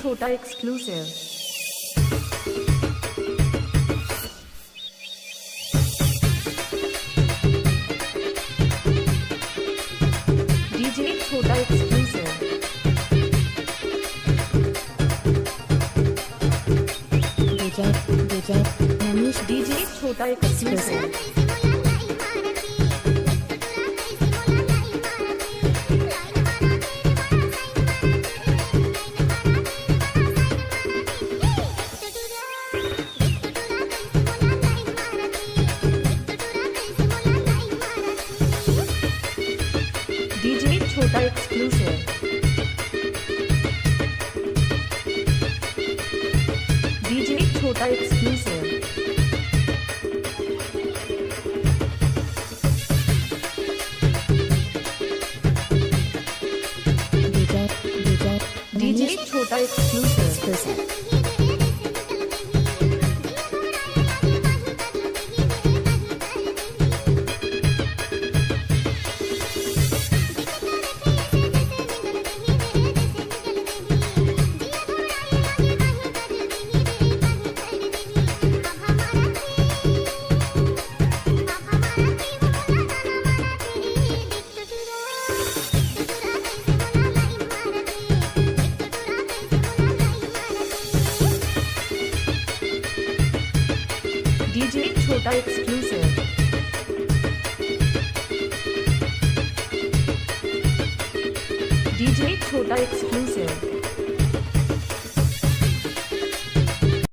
छोटा exclusive. DJ छोटा exclusive. DJ Manish DJ छोटा एक्सक्लूसिव। डीजे छोटा एक्सक्लूसिव। डीजे छोटा एक्सक्लूसिव। डीजे छोटा एक्सक्लूसिव। डीजे छोटा एक्सक्लूसिव। डीजे छोटा एक्सक्लूसिव।